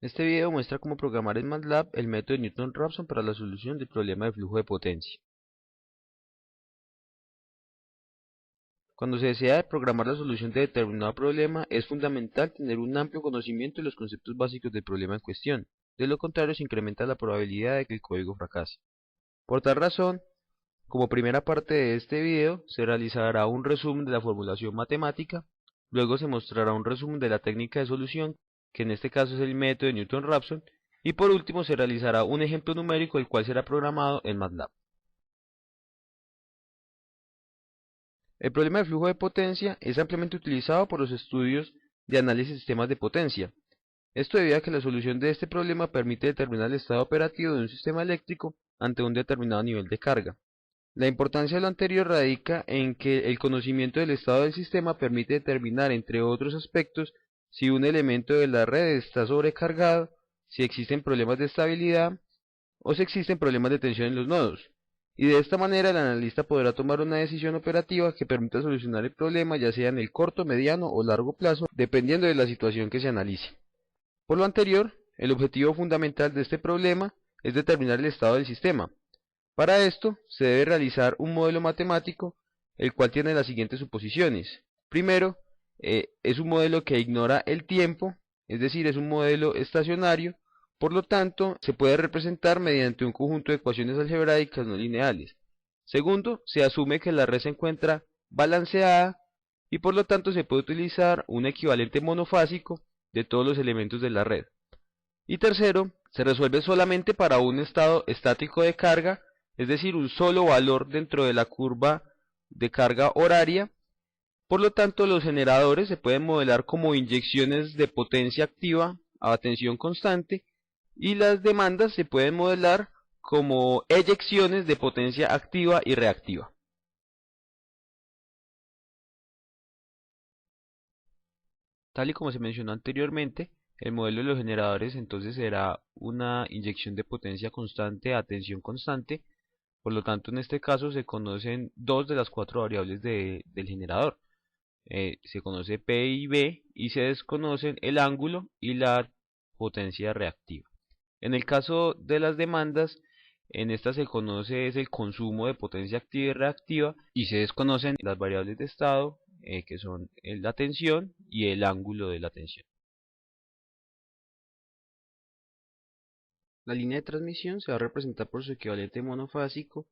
Este video muestra cómo programar en MATLAB el método de Newton-Raphson para la solución del problema de flujo de potencia. Cuando se desea programar la solución de determinado problema, es fundamental tener un amplio conocimiento de los conceptos básicos del problema en cuestión. De lo contrario, se incrementa la probabilidad de que el código fracase. Por tal razón, como primera parte de este video, se realizará un resumen de la formulación matemática, luego se mostrará un resumen de la técnica de solución, que en este caso es el método de Newton-Raphson, y por último se realizará un ejemplo numérico el cual será programado en MATLAB. El problema de flujo de potencia es ampliamente utilizado por los estudios de análisis de sistemas de potencia. Esto debido a que la solución de este problema permite determinar el estado operativo de un sistema eléctrico ante un determinado nivel de carga. La importancia de lo anterior radica en que el conocimiento del estado del sistema permite determinar, entre otros aspectos, si un elemento de la red está sobrecargado, si existen problemas de estabilidad o si existen problemas de tensión en los nodos. Y de esta manera el analista podrá tomar una decisión operativa que permita solucionar el problema ya sea en el corto, mediano o largo plazo, dependiendo de la situación que se analice. Por lo anterior, el objetivo fundamental de este problema es determinar el estado del sistema. Para esto, se debe realizar un modelo matemático, el cual tiene las siguientes suposiciones. Primero, es un modelo que ignora el tiempo, es decir, es un modelo estacionario, por lo tanto, se puede representar mediante un conjunto de ecuaciones algebraicas no lineales. Segundo, se asume que la red se encuentra balanceada y por lo tanto se puede utilizar un equivalente monofásico de todos los elementos de la red. Y tercero, se resuelve solamente para un estado estático de carga, es decir, un solo valor dentro de la curva de carga horaria. Por lo tanto, los generadores se pueden modelar como inyecciones de potencia activa a tensión constante y las demandas se pueden modelar como eyecciones de potencia activa y reactiva. Tal y como se mencionó anteriormente, el modelo de los generadores entonces será una inyección de potencia constante a tensión constante. Por lo tanto, en este caso se conocen dos de las cuatro variables del generador. Se conoce P y B y se desconocen el ángulo y la potencia reactiva. En el caso de las demandas, en esta se conoce es el consumo de potencia activa y reactiva y se desconocen las variables de estado que son la tensión y el ángulo de la tensión. La línea de transmisión se va a representar por su equivalente monofásico,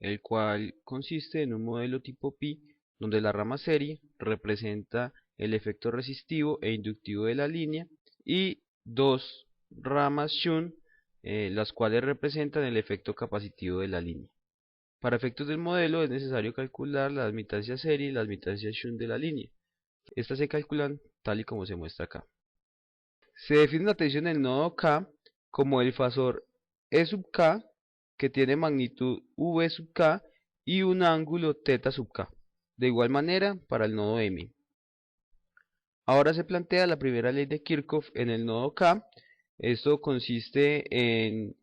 el cual consiste en un modelo tipo pi, donde la rama serie representa el efecto resistivo e inductivo de la línea, y dos ramas shunt, las cuales representan el efecto capacitivo de la línea. Para efectos del modelo es necesario calcular la admitancia serie y la admitancia shunt de la línea. Estas se calculan tal y como se muestra acá. Se define una tensión en el nodo K como el fasor E sub K, que tiene magnitud V sub K y un ángulo θ sub K. De igual manera para el nodo M. Ahora se plantea la primera ley de Kirchhoff en el nodo K. Esto consiste en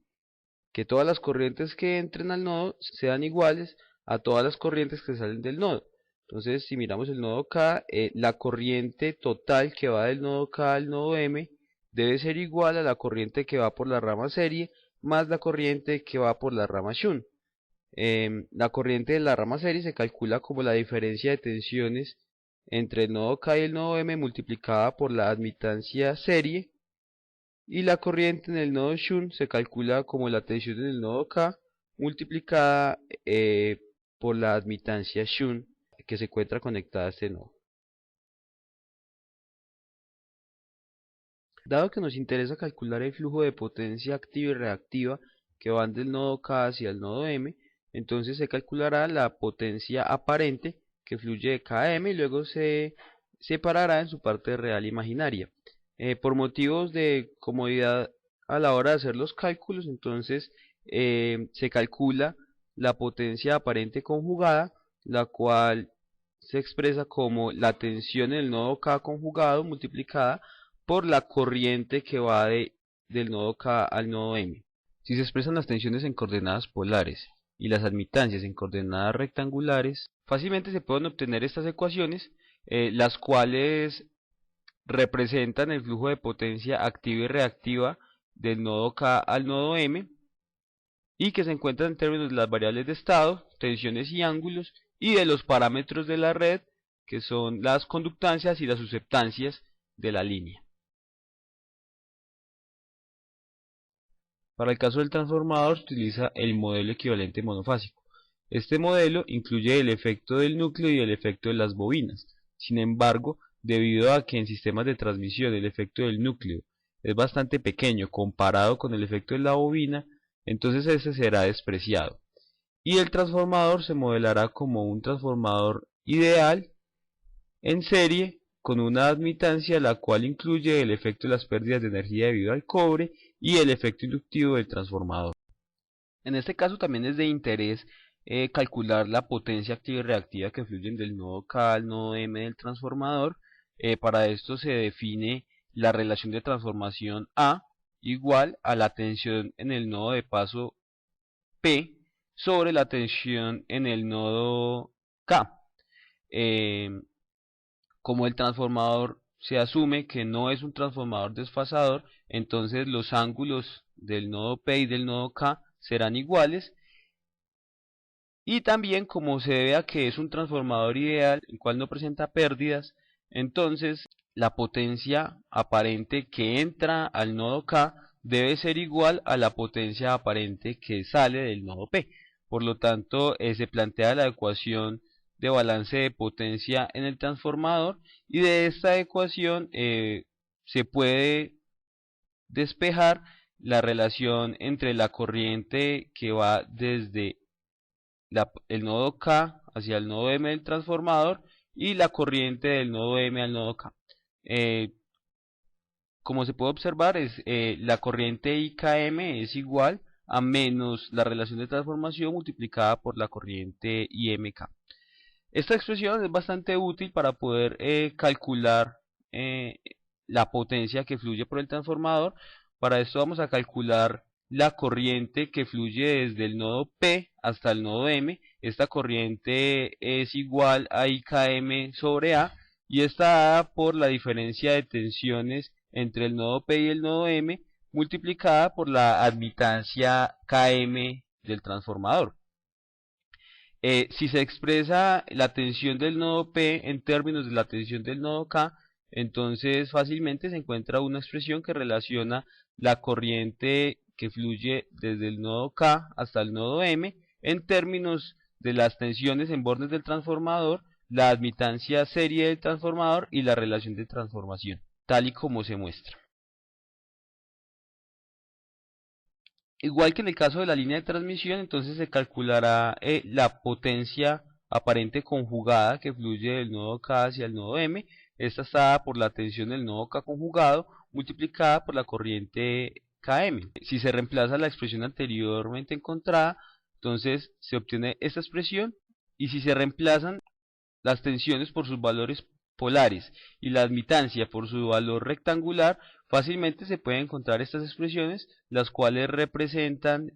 que todas las corrientes que entren al nodo sean iguales a todas las corrientes que salen del nodo. Entonces, si miramos el nodo K, la corriente total que va del nodo K al nodo M debe ser igual a la corriente que va por la rama serie más la corriente que va por la rama shunt. La corriente de la rama serie se calcula como la diferencia de tensiones entre el nodo K y el nodo M multiplicada por la admitancia serie, y la corriente en el nodo shunt se calcula como la tensión en el nodo K multiplicada por la admitancia shunt que se encuentra conectada a este nodo. Dado que nos interesa calcular el flujo de potencia activa y reactiva que van del nodo K hacia el nodo M, entonces se calculará la potencia aparente que fluye de KM y luego se separará en su parte real e imaginaria. Por motivos de comodidad a la hora de hacer los cálculos, entonces se calcula la potencia aparente conjugada, la cual se expresa como la tensión en el nodo K conjugado multiplicada por la corriente que va del nodo K al nodo M. Si se expresan las tensiones en coordenadas polares y las admitancias en coordenadas rectangulares, fácilmente se pueden obtener estas ecuaciones, las cuales representan el flujo de potencia activa y reactiva del nodo K al nodo M, y que se encuentran en términos de las variables de estado, tensiones y ángulos, y de los parámetros de la red, que son las conductancias y las susceptancias de la línea. Para el caso del transformador se utiliza el modelo equivalente monofásico. Este modelo incluye el efecto del núcleo y el efecto de las bobinas. Sin embargo, debido a que en sistemas de transmisión el efecto del núcleo es bastante pequeño comparado con el efecto de la bobina, entonces este será despreciado. Y el transformador se modelará como un transformador ideal en serie con una admitancia la cual incluye el efecto de las pérdidas de energía debido al cobre y el efecto inductivo del transformador. En este caso también es de interés calcular la potencia activa y reactiva que fluyen del nodo K al nodo M del transformador. Para esto se define la relación de transformación A igual a la tensión en el nodo de paso P sobre la tensión en el nodo K. Como el transformador se asume que no es un transformador desfasador, entonces los ángulos del nodo P y del nodo K serán iguales, y también como se debe a que es un transformador ideal, el cual no presenta pérdidas, entonces la potencia aparente que entra al nodo K debe ser igual a la potencia aparente que sale del nodo P. Por lo tanto, se plantea la ecuación de balance de potencia en el transformador, y de esta ecuación se puede despejar la relación entre la corriente que va desde el nodo K hacia el nodo M del transformador y la corriente del nodo M al nodo K. Como se puede observar, la corriente IKM es igual a menos la relación de transformación multiplicada por la corriente IMK. Esta expresión es bastante útil para poder calcular la potencia que fluye por el transformador. Para esto vamos a calcular la corriente que fluye desde el nodo P hasta el nodo M. Esta corriente es igual a IKM sobre A, y está dada por la diferencia de tensiones entre el nodo P y el nodo M multiplicada por la admitancia KM del transformador. Si se expresa la tensión del nodo P en términos de la tensión del nodo K, entonces fácilmente se encuentra una expresión que relaciona la corriente que fluye desde el nodo K hasta el nodo M en términos de las tensiones en bornes del transformador, la admitancia serie del transformador y la relación de transformación, tal y como se muestra. Igual que en el caso de la línea de transmisión, entonces se calculará la potencia aparente conjugada que fluye del nodo K hacia el nodo M. Esta está dada por la tensión del nodo K conjugado multiplicada por la corriente Km. Si se reemplaza la expresión anteriormente encontrada, entonces se obtiene esta expresión, y si se reemplazan las tensiones por sus valores polares y la admitancia por su valor rectangular, fácilmente se pueden encontrar estas expresiones, las cuales representan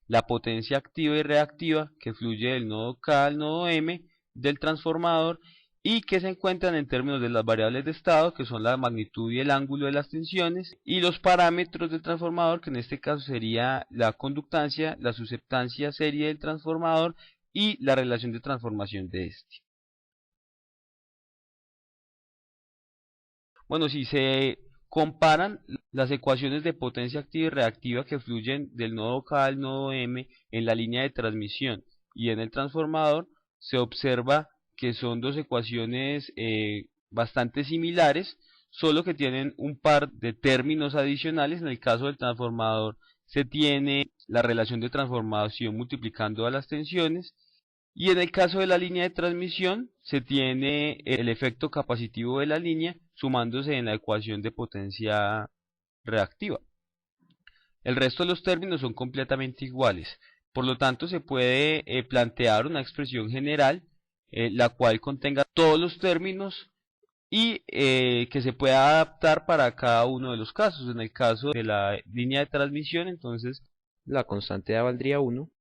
la potencia activa y reactiva que fluye del nodo K al nodo M del transformador, y que se encuentran en términos de las variables de estado, que son la magnitud y el ángulo de las tensiones, y los parámetros del transformador, que en este caso sería la conductancia, la susceptancia serie del transformador y la relación de transformación de este. Bueno, si se comparan las ecuaciones de potencia activa y reactiva que fluyen del nodo K al nodo M en la línea de transmisión y en el transformador, se observa que son dos ecuaciones bastante similares, solo que tienen un par de términos adicionales. En el caso del transformador se tiene la relación de transformación multiplicando a las tensiones, y en el caso de la línea de transmisión se tiene el efecto capacitivo de la línea sumándose en la ecuación de potencia reactiva. El resto de los términos son completamente iguales. Por lo tanto, se puede plantear una expresión general la cual contenga todos los términos y que se pueda adaptar para cada uno de los casos. En el caso de la línea de transmisión, entonces la constante A valdría 1.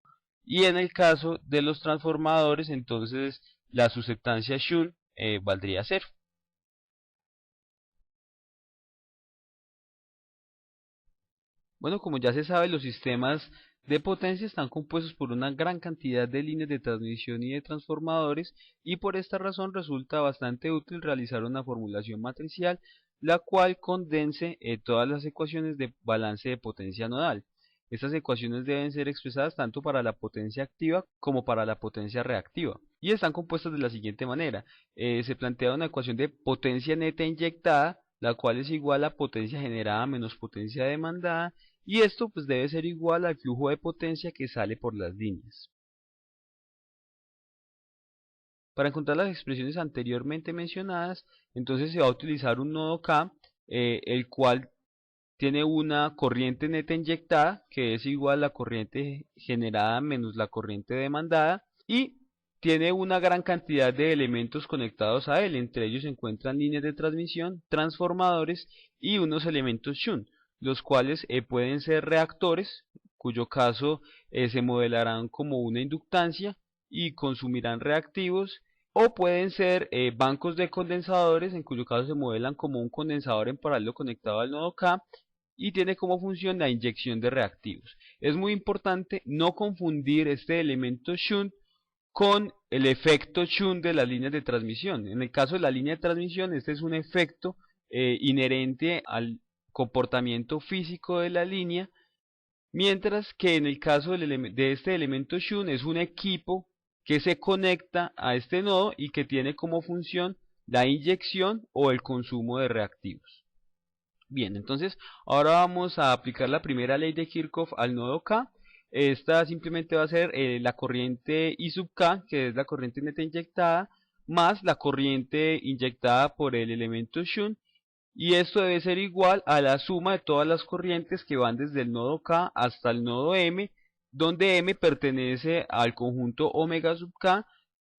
Y en el caso de los transformadores, entonces la susceptancia Shun valdría 0. Bueno, como ya se sabe, los sistemas de potencia están compuestos por una gran cantidad de líneas de transmisión y de transformadores, y por esta razón resulta bastante útil realizar una formulación matricial, la cual condense todas las ecuaciones de balance de potencia nodal. Estas ecuaciones deben ser expresadas tanto para la potencia activa como para la potencia reactiva, y están compuestas de la siguiente manera. Se plantea una ecuación de potencia neta inyectada, la cual es igual a potencia generada menos potencia demandada, y esto pues debe ser igual al flujo de potencia que sale por las líneas. Para encontrar las expresiones anteriormente mencionadas, entonces se va a utilizar un nodo K, el cual tiene una corriente neta inyectada, que es igual a la corriente generada menos la corriente demandada, y tiene una gran cantidad de elementos conectados a él. Entre ellos se encuentran líneas de transmisión, transformadores y unos elementos shunt, los cuales pueden ser reactores, cuyo caso se modelarán como una inductancia y consumirán reactivos, o pueden ser bancos de condensadores, en cuyo caso se modelan como un condensador en paralelo conectado al nodo K, y tiene como función la inyección de reactivos. Es muy importante no confundir este elemento shunt con el efecto shunt de las líneas de transmisión. En el caso de la línea de transmisión, este es un efecto inherente al comportamiento físico de la línea, mientras que en el caso de este elemento shunt es un equipo que se conecta a este nodo y que tiene como función la inyección o el consumo de reactivos. Bien, entonces ahora vamos a aplicar la primera ley de Kirchhoff al nodo K. Esta simplemente va a ser la corriente I sub K, que es la corriente neta inyectada, más la corriente inyectada por el elemento shunt, y esto debe ser igual a la suma de todas las corrientes que van desde el nodo K hasta el nodo M, donde M pertenece al conjunto omega sub K,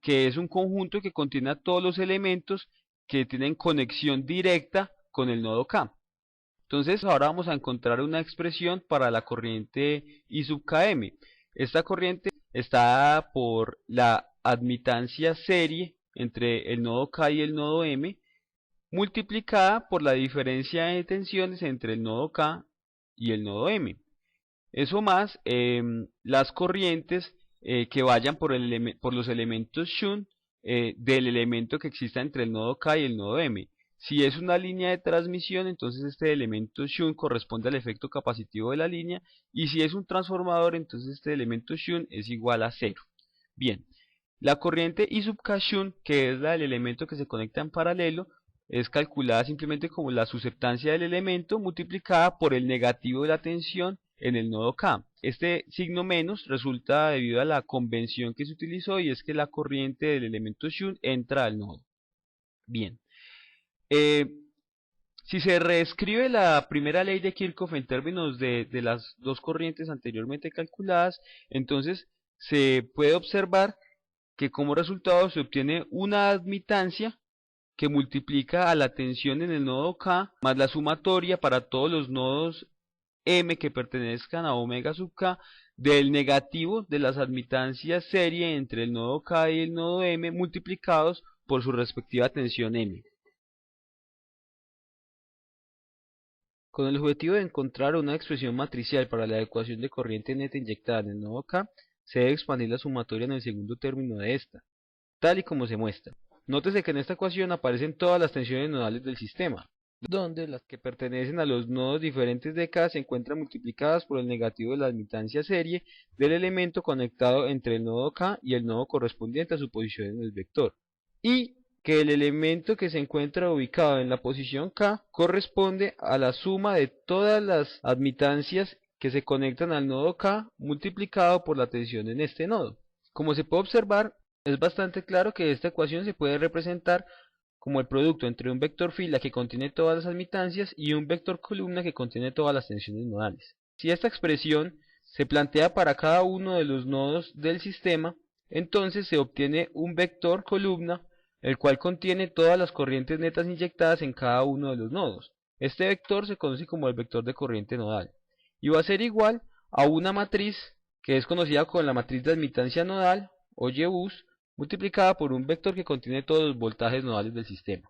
que es un conjunto que contiene a todos los elementos que tienen conexión directa con el nodo K. Entonces ahora vamos a encontrar una expresión para la corriente I sub Km. Esta corriente está dada por la admitancia serie entre el nodo K y el nodo M, multiplicada por la diferencia de tensiones entre el nodo K y el nodo M. Eso más las corrientes que vayan por los elementos shunt del elemento que exista entre el nodo K y el nodo M. Si es una línea de transmisión, entonces este elemento shunt corresponde al efecto capacitivo de la línea, y si es un transformador, entonces este elemento shunt es igual a 0. Bien, la corriente I sub K shunt, que es la del elemento que se conecta en paralelo, es calculada simplemente como la susceptancia del elemento multiplicada por el negativo de la tensión en el nodo K. Este signo menos resulta debido a la convención que se utilizó, y es que la corriente del elemento shunt entra al nodo. Bien, si se reescribe la primera ley de Kirchhoff en términos de las dos corrientes anteriormente calculadas, entonces se puede observar que como resultado se obtiene una admitancia que multiplica a la tensión en el nodo K más la sumatoria para todos los nodos M que pertenezcan a omega sub K del negativo de las admitancias serie entre el nodo K y el nodo M multiplicados por su respectiva tensión M. Con el objetivo de encontrar una expresión matricial para la ecuación de corriente neta inyectada en el nodo K, se debe expandir la sumatoria en el segundo término de esta, tal y como se muestra. Nótese que en esta ecuación aparecen todas las tensiones nodales del sistema, donde las que pertenecen a los nodos diferentes de K se encuentran multiplicadas por el negativo de la admitancia serie del elemento conectado entre el nodo K y el nodo correspondiente a su posición en el vector, y que el elemento que se encuentra ubicado en la posición K corresponde a la suma de todas las admitancias que se conectan al nodo K multiplicado por la tensión en este nodo. Como se puede observar, es bastante claro que esta ecuación se puede representar como el producto entre un vector fila que contiene todas las admitancias y un vector columna que contiene todas las tensiones nodales. Si esta expresión se plantea para cada uno de los nodos del sistema, entonces se obtiene un vector columna, el cual contiene todas las corrientes netas inyectadas en cada uno de los nodos. Este vector se conoce como el vector de corriente nodal, y va a ser igual a una matriz que es conocida como la matriz de admitancia nodal, o YBUS, multiplicada por un vector que contiene todos los voltajes nodales del sistema.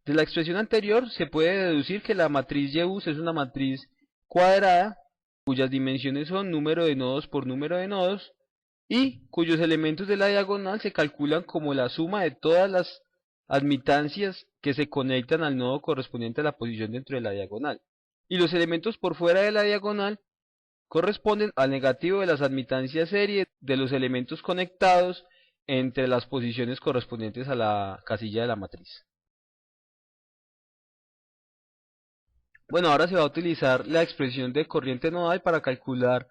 De la expresión anterior se puede deducir que la matriz YUS es una matriz cuadrada cuyas dimensiones son número de nodos por número de nodos y cuyos elementos de la diagonal se calculan como la suma de todas las admitancias que se conectan al nodo correspondiente a la posición dentro de la diagonal. Y los elementos por fuera de la diagonal corresponden al negativo de las admitancias serie de los elementos conectados entre las posiciones correspondientes a la casilla de la matriz. Bueno, ahora se va a utilizar la expresión de corriente nodal para calcular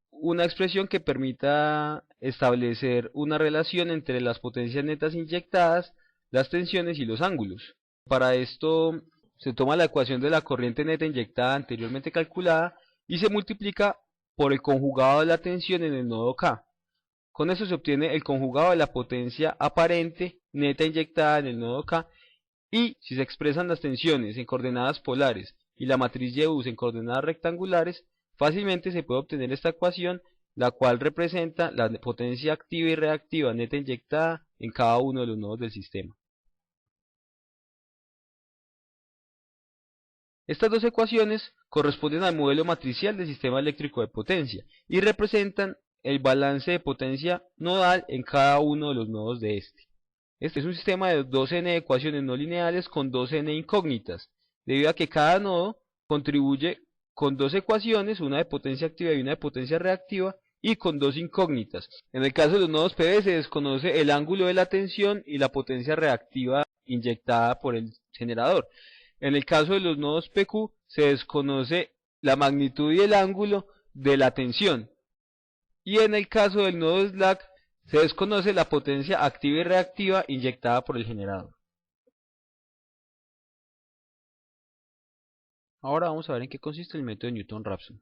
una expresión que permita establecer una relación entre las potencias netas inyectadas, las tensiones y los ángulos. Para esto se toma la ecuación de la corriente neta inyectada anteriormente calculada y se multiplica por el conjugado de la tensión en el nodo K. Con eso se obtiene el conjugado de la potencia aparente neta inyectada en el nodo K, y si se expresan las tensiones en coordenadas polares y la matriz YUS en coordenadas rectangulares, fácilmente se puede obtener esta ecuación, la cual representa la potencia activa y reactiva neta inyectada en cada uno de los nodos del sistema. Estas dos ecuaciones corresponden al modelo matricial del sistema eléctrico de potencia y representan el balance de potencia nodal en cada uno de los nodos de este. Este es un sistema de 2n ecuaciones no lineales con 2n incógnitas, debido a que cada nodo contribuye con dos ecuaciones, una de potencia activa y una de potencia reactiva, y con dos incógnitas. En el caso de los nodos PV se desconoce el ángulo de la tensión y la potencia reactiva inyectada por el generador. En el caso de los nodos PQ se desconoce la magnitud y el ángulo de la tensión. Y en el caso del nodo slack se desconoce la potencia activa y reactiva inyectada por el generador. Ahora vamos a ver en qué consiste el método de Newton-Raphson.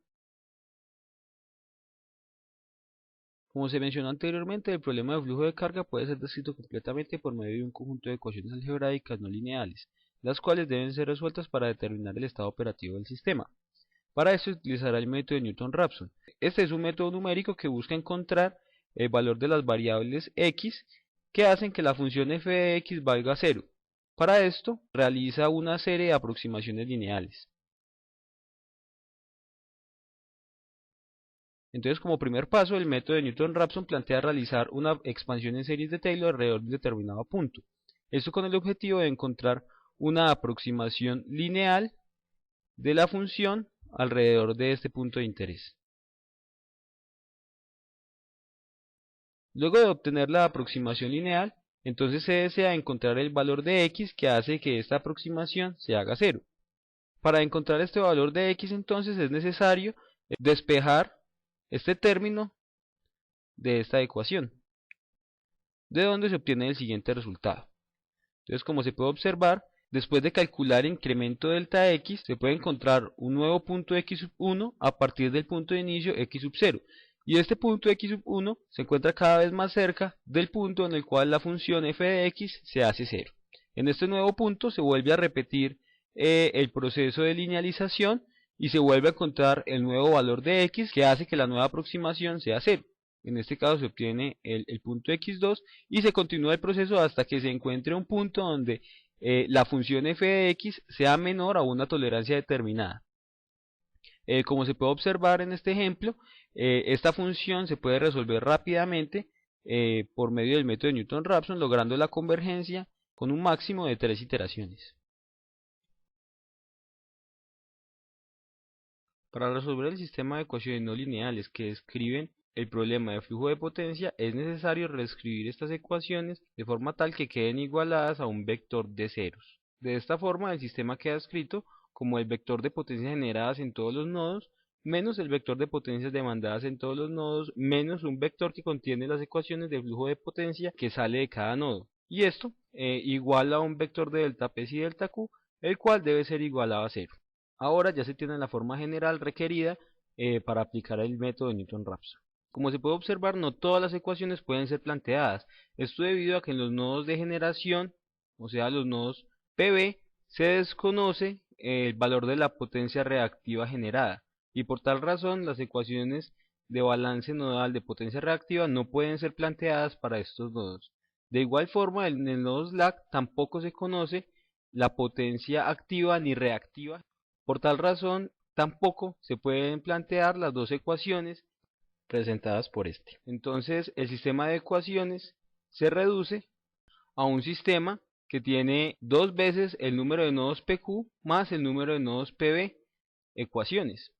Como se mencionó anteriormente, el problema de flujo de carga puede ser descrito completamente por medio de un conjunto de ecuaciones algebraicas no lineales, las cuales deben ser resueltas para determinar el estado operativo del sistema. Para eso se utilizará el método de Newton-Raphson. Este es un método numérico que busca encontrar el valor de las variables x que hacen que la función f de x valga 0. Para esto, realiza una serie de aproximaciones lineales. Entonces, como primer paso, el método de Newton-Raphson plantea realizar una expansión en series de Taylor alrededor de un determinado punto. Esto con el objetivo de encontrar una aproximación lineal de la función alrededor de este punto de interés. Luego de obtener la aproximación lineal, entonces se desea encontrar el valor de x que hace que esta aproximación se haga 0. Para encontrar este valor de x entonces es necesario despejar este término de esta ecuación, de donde se obtiene el siguiente resultado. Entonces, como se puede observar, después de calcular incremento delta x, se puede encontrar un nuevo punto x1 a partir del punto de inicio x0. Y este punto x1 se encuentra cada vez más cerca del punto en el cual la función f de x se hace 0. En este nuevo punto se vuelve a repetir el proceso de linealización y se vuelve a encontrar el nuevo valor de x que hace que la nueva aproximación sea 0. En este caso se obtiene el punto x2 y se continúa el proceso hasta que se encuentre un punto donde la función f de x sea menor a una tolerancia determinada. Como se puede observar en este ejemplo, esta función se puede resolver rápidamente por medio del método de Newton-Raphson, logrando la convergencia con un máximo de 3 iteraciones. Para resolver el sistema de ecuaciones no lineales que describen el problema de flujo de potencia, es necesario reescribir estas ecuaciones de forma tal que queden igualadas a un vector de ceros. De esta forma, el sistema queda escrito como el vector de potencias generadas en todos los nodos, menos el vector de potencias demandadas en todos los nodos, menos un vector que contiene las ecuaciones de flujo de potencia que sale de cada nodo. Y esto igual a un vector de delta P y delta Q, el cual debe ser igualado a 0. Ahora ya se tiene la forma general requerida para aplicar el método de Newton-Raphson. Como se puede observar, no todas las ecuaciones pueden ser planteadas. Esto debido a que en los nodos de generación, o sea los nodos PB, se desconoce el valor de la potencia reactiva generada, y por tal razón las ecuaciones de balance nodal de potencia reactiva no pueden ser planteadas para estos nodos. De igual forma, en el nodo slack tampoco se conoce la potencia activa ni reactiva. Por tal razón, tampoco se pueden plantear las dos ecuaciones presentadas por este. Entonces, el sistema de ecuaciones se reduce a un sistema que tiene dos veces el número de nodos PQ más el número de nodos PB ecuaciones.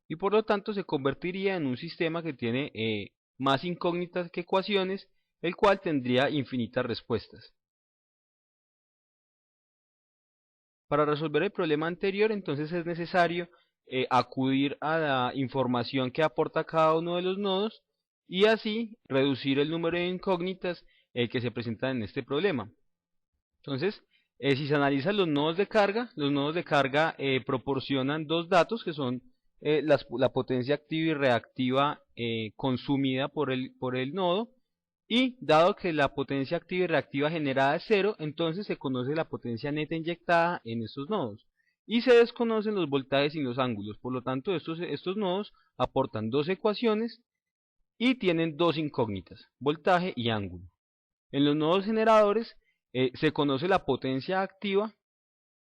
Y por lo tanto se convertiría en un sistema que tiene más incógnitas que ecuaciones, el cual tendría infinitas respuestas. Para resolver el problema anterior, entonces es necesario acudir a la información que aporta cada uno de los nodos y así reducir el número de incógnitas que se presentan en este problema. Entonces, si se analizan los nodos de carga proporcionan dos datos que son la potencia activa y reactiva consumida por el nodo, y dado que la potencia activa y reactiva generada es cero, entonces se conoce la potencia neta inyectada en estos nodos. Y se desconocen los voltajes y los ángulos. Por lo tanto, estos nodos aportan dos ecuaciones y tienen dos incógnitas, voltaje y ángulo. En los nodos generadores se conoce la potencia activa,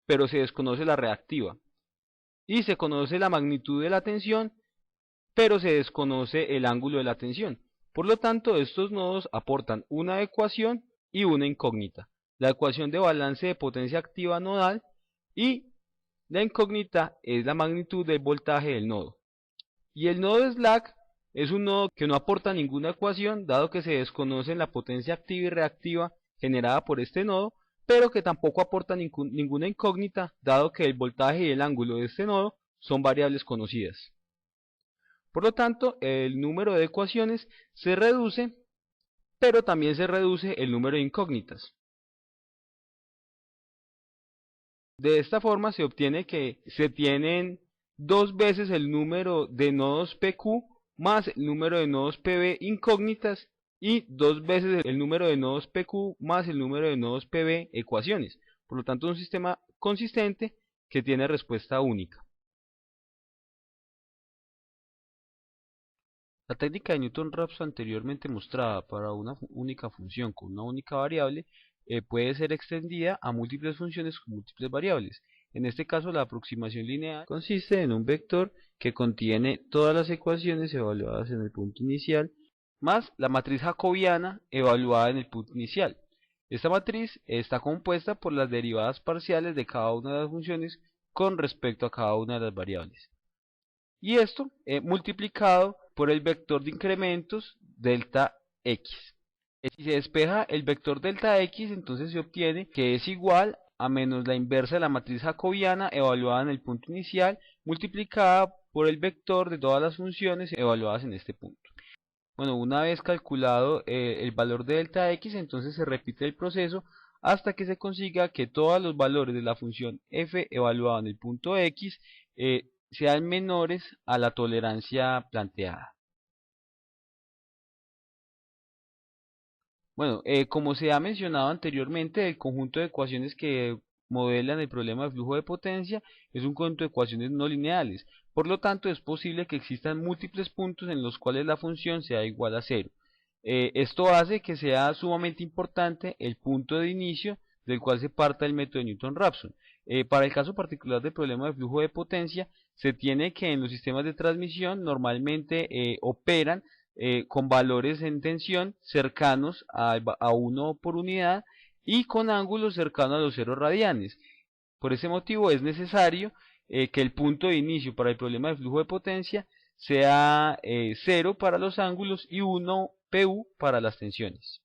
pero se desconoce la reactiva. Y se conoce la magnitud de la tensión, pero se desconoce el ángulo de la tensión. Por lo tanto, estos nodos aportan una ecuación y una incógnita. La ecuación de balance de potencia activa nodal y la incógnita es la magnitud del voltaje del nodo. Y el nodo slack es un nodo que no aporta ninguna ecuación, dado que se desconoce la potencia activa y reactiva generada por este nodo, pero que tampoco aporta ninguna incógnita, dado que el voltaje y el ángulo de este nodo son variables conocidas. Por lo tanto, el número de ecuaciones se reduce, pero también se reduce el número de incógnitas. De esta forma se obtiene que se tienen dos veces el número de nodos PQ más el número de nodos PB incógnitas y dos veces el número de nodos PQ más el número de nodos PB ecuaciones. Por lo tanto, un sistema consistente que tiene respuesta única. La técnica de Newton-Raphson anteriormente mostrada para una única función con una única variable puede ser extendida a múltiples funciones con múltiples variables. En este caso, la aproximación lineal consiste en un vector que contiene todas las ecuaciones evaluadas en el punto inicial más la matriz jacobiana evaluada en el punto inicial. Esta matriz está compuesta por las derivadas parciales de cada una de las funciones con respecto a cada una de las variables. Y esto multiplicado por el vector de incrementos delta x. Si se despeja el vector delta x, entonces se obtiene que es igual a menos la inversa de la matriz jacobiana evaluada en el punto inicial, multiplicada por el vector de todas las funciones evaluadas en este punto. Bueno, una vez calculado el valor de delta x, entonces se repite el proceso hasta que se consiga que todos los valores de la función f evaluada en el punto x sean menores a la tolerancia planteada. Bueno, como se ha mencionado anteriormente, el conjunto de ecuaciones que modelan el problema de flujo de potencia es un conjunto de ecuaciones no lineales. Por lo tanto, es posible que existan múltiples puntos en los cuales la función sea igual a cero. Esto hace que sea sumamente importante el punto de inicio del cual se parta el método de Newton-Raphson. Para el caso particular del problema de flujo de potencia, se tiene que en los sistemas de transmisión normalmente operan con valores en tensión cercanos a 1 por unidad y con ángulos cercanos a los 0 radianes. Por ese motivo es necesario que el punto de inicio para el problema de flujo de potencia sea 0 para los ángulos y 1 PU para las tensiones.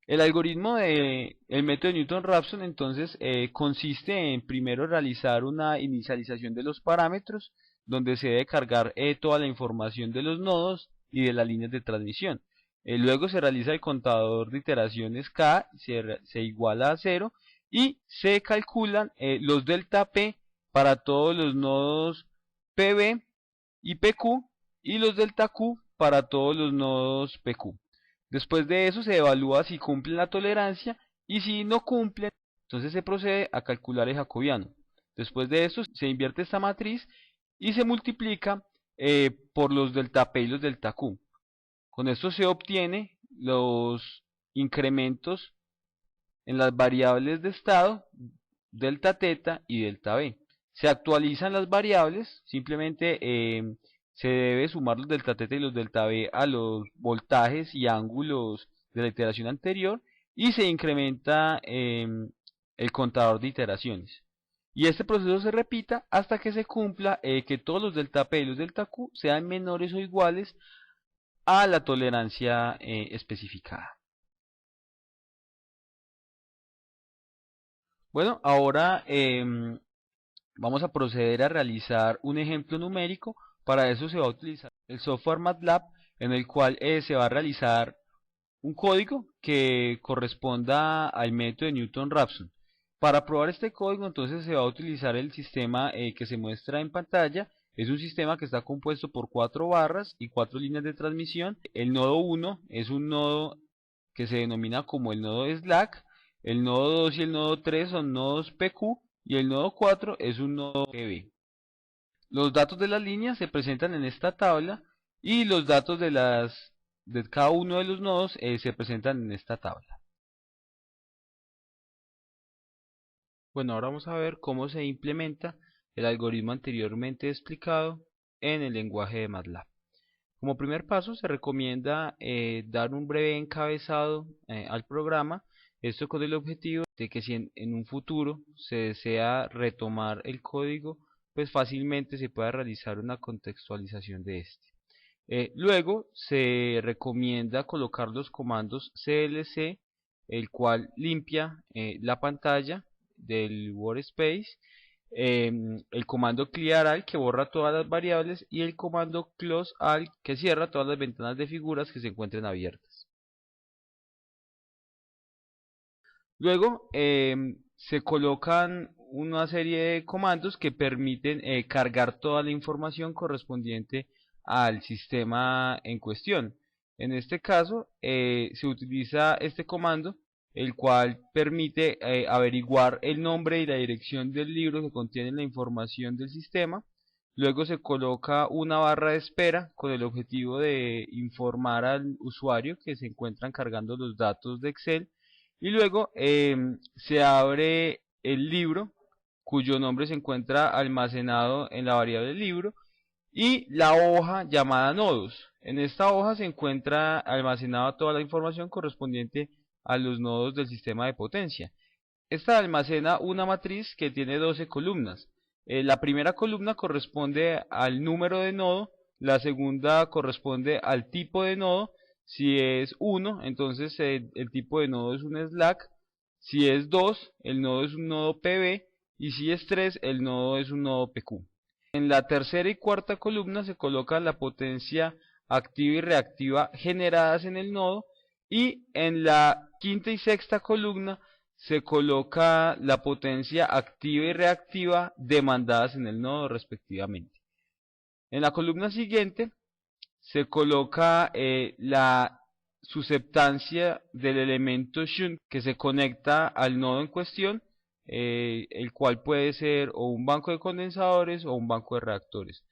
El algoritmo del método de Newton-Raphson entonces consiste en primero realizar una inicialización de los parámetros, donde se debe cargar toda la información de los nodos y de las líneas de transmisión. Luego se realiza el contador de iteraciones K, se iguala a 0 y se calculan los delta P para todos los nodos PB y PQ y los delta Q para todos los nodos PQ. Después de eso se evalúa si cumplen la tolerancia y si no cumplen, entonces se procede a calcular el jacobiano. Después de eso se invierte esta matriz y se multiplica por los delta P y los delta Q. Con esto se obtiene los incrementos en las variables de estado delta teta y delta b. Se actualizan las variables, simplemente se debe sumar los delta teta y los delta b a los voltajes y ángulos de la iteración anterior y se incrementa el contador de iteraciones. Y este proceso se repita hasta que se cumpla que todos los delta P y los delta Q sean menores o iguales a la tolerancia especificada. Bueno, ahora vamos a proceder a realizar un ejemplo numérico. Para eso se va a utilizar el software MATLAB, en el cual se va a realizar un código que corresponda al método de Newton-Raphson. Para probar este código, entonces se va a utilizar el sistema que se muestra en pantalla. Es un sistema que está compuesto por 4 barras y 4 líneas de transmisión. El nodo 1 es un nodo que se denomina como el nodo slack. El nodo 2 y el nodo 3 son nodos PQ y el nodo 4 es un nodo PB. Los datos de las líneas se presentan en esta tabla y los datos de cada uno de los nodos se presentan en esta tabla. Bueno, ahora vamos a ver cómo se implementa el algoritmo anteriormente explicado en el lenguaje de MATLAB. Como primer paso se recomienda dar un breve encabezado al programa, esto con el objetivo de que si en un futuro se desea retomar el código, pues fácilmente se pueda realizar una contextualización de este. Luego se recomienda colocar los comandos clc, el cual limpia la pantalla del workspace, el comando clear all que borra todas las variables y el comando close all que cierra todas las ventanas de figuras que se encuentren abiertas. Luego se colocan una serie de comandos que permiten cargar toda la información correspondiente al sistema en cuestión. En este caso se utiliza este comando, el cual permite averiguar el nombre y la dirección del libro que contiene la información del sistema. Luego se coloca una barra de espera con el objetivo de informar al usuario que se encuentran cargando los datos de Excel. Y luego se abre el libro, cuyo nombre se encuentra almacenado en la variable libro, y la hoja llamada nodos. En esta hoja se encuentra almacenada toda la información correspondiente a los nodos del sistema de potencia. Esta almacena una matriz que tiene 12 columnas. La primera columna corresponde al número de nodo, la segunda corresponde al tipo de nodo. Si es 1, entonces el tipo de nodo es un slack. Si es 2, el nodo es un nodo PB. Y si es 3, el nodo es un nodo PQ. En la tercera y cuarta columna se coloca la potencia activa y reactiva generadas en el nodo. Y en la quinta y sexta columna se coloca la potencia activa y reactiva demandadas en el nodo respectivamente. En la columna siguiente se coloca la susceptancia del elemento shunt que se conecta al nodo en cuestión, el cual puede ser o un banco de condensadores o un banco de reactores.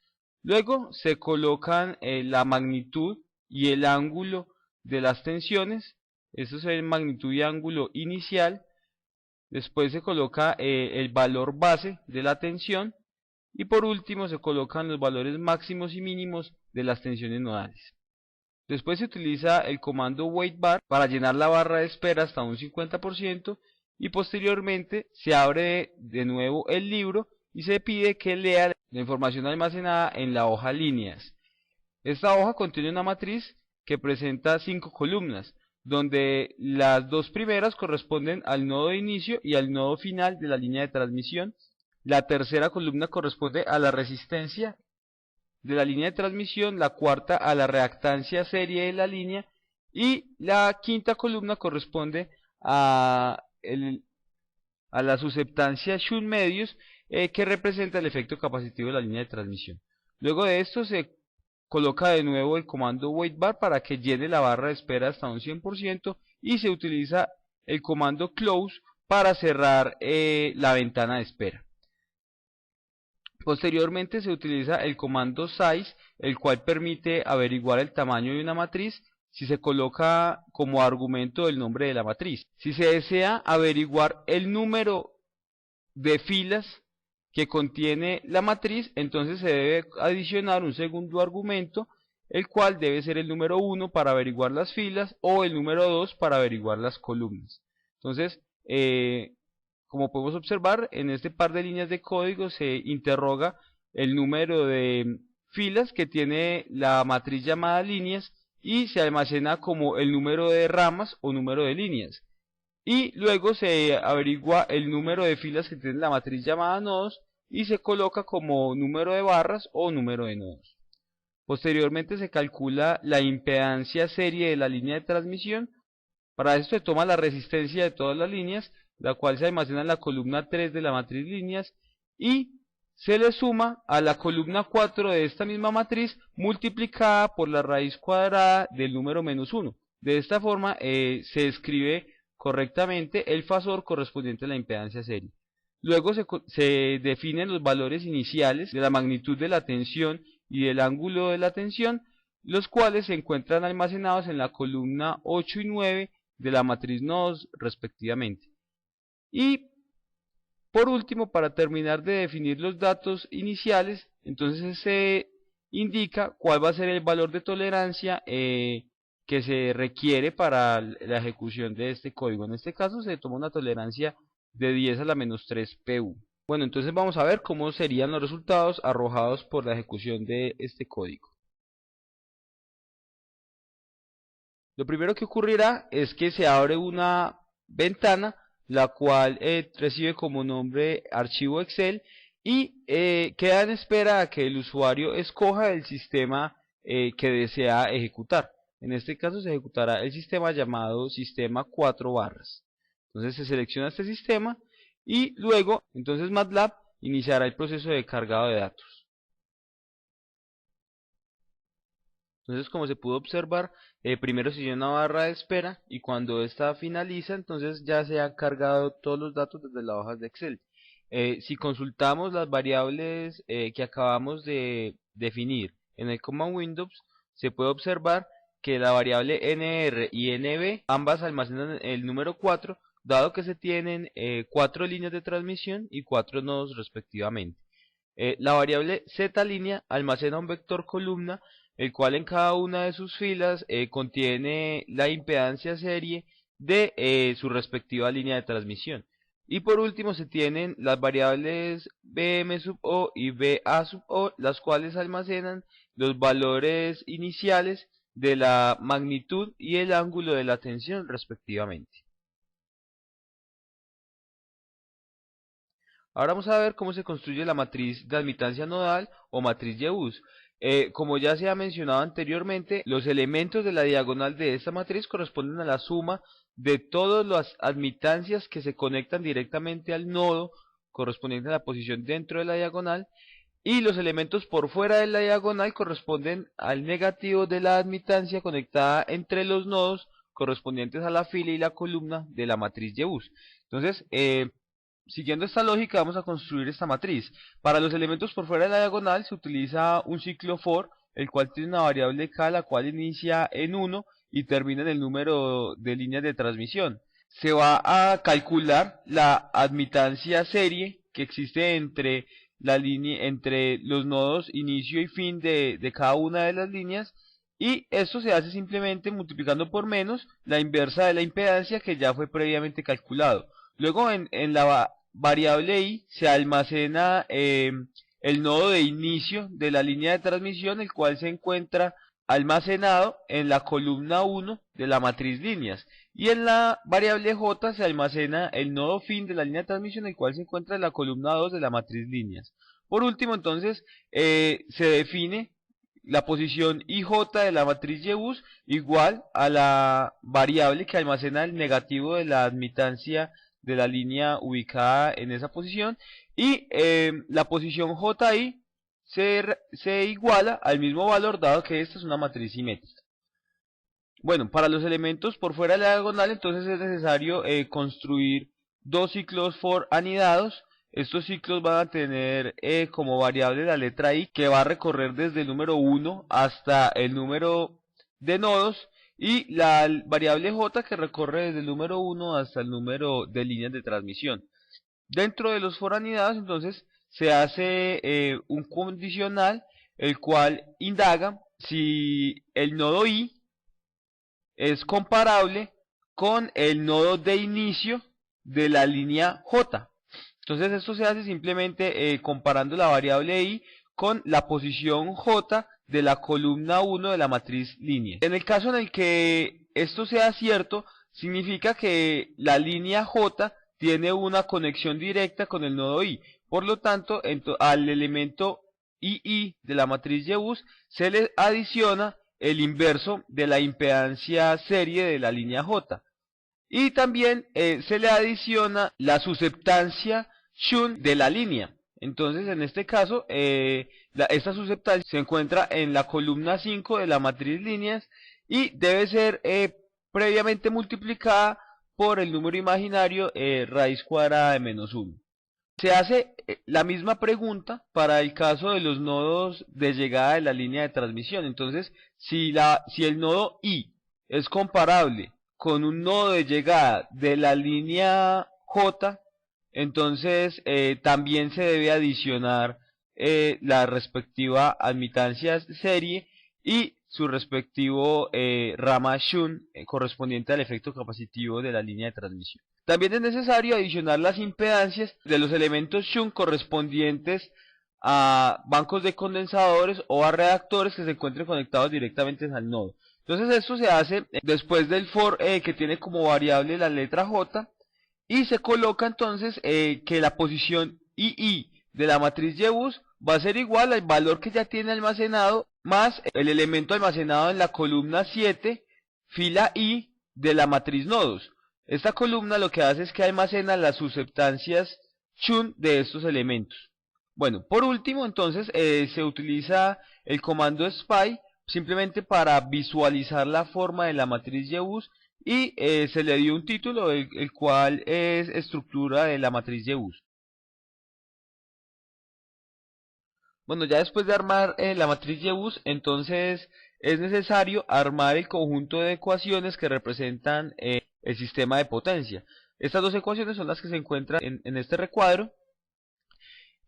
Luego se colocan la magnitud y el ángulo de las tensiones. Eso es el magnitud y ángulo inicial. Después se coloca el valor base de la tensión. Y por último se colocan los valores máximos y mínimos de las tensiones nodales. Después se utiliza el comando waitBar para llenar la barra de espera hasta un 50% y posteriormente se abre de nuevo el libro y se pide que lea la información almacenada en la hoja líneas. Esta hoja contiene una matriz que presenta 5 columnas, donde las dos primeras corresponden al nodo de inicio y al nodo final de la línea de transmisión. La tercera columna corresponde a la resistencia de la línea de transmisión, la cuarta a la reactancia serie de la línea y la quinta columna corresponde a la susceptancia shunt medios que representa el efecto capacitivo de la línea de transmisión. Luego de esto se coloca de nuevo el comando waitBar para que llene la barra de espera hasta un 100% y se utiliza el comando close para cerrar la ventana de espera. Posteriormente se utiliza el comando size, el cual permite averiguar el tamaño de una matriz si se coloca como argumento el nombre de la matriz. Si se desea averiguar el número de filas que contiene la matriz, entonces se debe adicionar un segundo argumento, el cual debe ser el número 1 para averiguar las filas o el número 2 para averiguar las columnas. Entonces, como podemos observar, en este par de líneas de código se interroga el número de filas que tiene la matriz llamada líneas y se almacena como el número de ramas o número de líneas. Y luego se averigua el número de filas que tiene la matriz llamada nodos y se coloca como número de barras o número de nodos. Posteriormente se calcula la impedancia serie de la línea de transmisión. Para esto se toma la resistencia de todas las líneas, la cual se almacena en la columna 3 de la matriz líneas, y se le suma a la columna 4 de esta misma matriz multiplicada por la raíz cuadrada del número menos 1. De esta forma se escribe correctamente el fasor correspondiente a la impedancia serie. Luego se definen los valores iniciales de la magnitud de la tensión y del ángulo de la tensión, los cuales se encuentran almacenados en la columna 8 y 9 de la matriz nodos respectivamente. Y por último, para terminar de definir los datos iniciales, entonces se indica cuál va a ser el valor de tolerancia que se requiere para la ejecución de este código. En este caso se toma una tolerancia de 10 a la menos 3 PU. Bueno, entonces vamos a ver cómo serían los resultados arrojados por la ejecución de este código. Lo primero que ocurrirá es que se abre una ventana, la cual recibe como nombre archivo Excel, y queda en espera a que el usuario escoja el sistema que desea ejecutar. En este caso se ejecutará el sistema llamado sistema 4 barras. Entonces se selecciona este sistema y luego entonces MATLAB iniciará el proceso de cargado de datos. Entonces, como se pudo observar, primero se llena una barra de espera y cuando esta finaliza, entonces ya se han cargado todos los datos desde las hojas de Excel. Si consultamos las variables que acabamos de definir en el command Windows, se puede observar que la variable nr y nb ambas almacenan el número 4, dado que se tienen 4 líneas de transmisión y 4 nodos respectivamente. La variable zlínea almacena un vector columna, el cual en cada una de sus filas contiene la impedancia serie de su respectiva línea de transmisión. Y por último se tienen las variables bm sub o y ba sub o, las cuales almacenan los valores iniciales de la magnitud y el ángulo de la tensión respectivamente. Ahora vamos a ver cómo se construye la matriz de admitancia nodal o matriz Yebus. Como ya se ha mencionado anteriormente, los elementos de la diagonal de esta matriz corresponden a la suma de todas las admitancias que se conectan directamente al nodo correspondiente a la posición dentro de la diagonal, y los elementos por fuera de la diagonal corresponden al negativo de la admitancia conectada entre los nodos correspondientes a la fila y la columna de la matriz Yebus. Entonces, siguiendo esta lógica vamos a construir esta matriz. Para los elementos por fuera de la diagonal se utiliza un ciclo for, el cual tiene una variable k, la cual inicia en 1 y termina en el número de líneas de transmisión. Se va a calcular la admitancia serie que existe entre los nodos inicio y fin de cada una de las líneas, y esto se hace simplemente multiplicando por menos la inversa de la impedancia que ya fue previamente calculado. Luego en la variable i se almacena el nodo de inicio de la línea de transmisión, el cual se encuentra almacenado en la columna 1 de la matriz líneas. Y en la variable j se almacena el nodo fin de la línea de transmisión, el cual se encuentra en la columna 2 de la matriz líneas. Por último, entonces, se define la posición ij de la matriz Yebus igual a la variable que almacena el negativo de la admitancia de la línea ubicada en esa posición, y la posición ji se iguala al mismo valor, dado que esta es una matriz simétrica. Bueno, para los elementos por fuera de la diagonal entonces es necesario construir dos ciclos for anidados. Estos ciclos van a tener como variable la letra i, que va a recorrer desde el número 1 hasta el número de nodos, y la variable j que recorre desde el número 1 hasta el número de líneas de transmisión. Dentro de los for anidados, entonces, se hace un condicional, el cual indaga si el nodo i es comparable con el nodo de inicio de la línea j. Entonces esto se hace simplemente comparando la variable i con la posición j de la columna 1 de la matriz línea. En el caso en el que esto sea cierto, significa que la línea j tiene una conexión directa con el nodo i. Por lo tanto, al elemento ii de la matriz Yebus se le adiciona el inverso de la impedancia serie de la línea j. Y también se le adiciona la susceptancia Shun de la línea. Entonces, en este caso, esta susceptancia se encuentra en la columna 5 de la matriz líneas y debe ser previamente multiplicada por el número imaginario raíz cuadrada de menos 1. Se hace la misma pregunta para el caso de los nodos de llegada de la línea de transmisión. Entonces, si el nodo I es comparable con un nodo de llegada de la línea J, entonces también se debe adicionar la respectiva admitancia serie y su respectivo rama Shun correspondiente al efecto capacitivo de la línea de transmisión. También es necesario adicionar las impedancias de los elementos Shun correspondientes a bancos de condensadores o a reactores que se encuentren conectados directamente al nodo. Entonces esto se hace después del for que tiene como variable la letra J y se coloca entonces que la posición ii de la matriz Yebus va a ser igual al valor que ya tiene almacenado más el elemento almacenado en la columna 7, fila i de la matriz nodos. Esta columna lo que hace es que almacena las susceptancias Shun de estos elementos. Bueno, por último, entonces, se utiliza el comando SPY simplemente para visualizar la forma de la matriz Yebus y se le dio un título, el cual es estructura de la matriz Yebus. Bueno, ya después de armar la matriz Yebus, entonces es necesario armar el conjunto de ecuaciones que representan el sistema de potencia. Estas dos ecuaciones son las que se encuentran en este recuadro.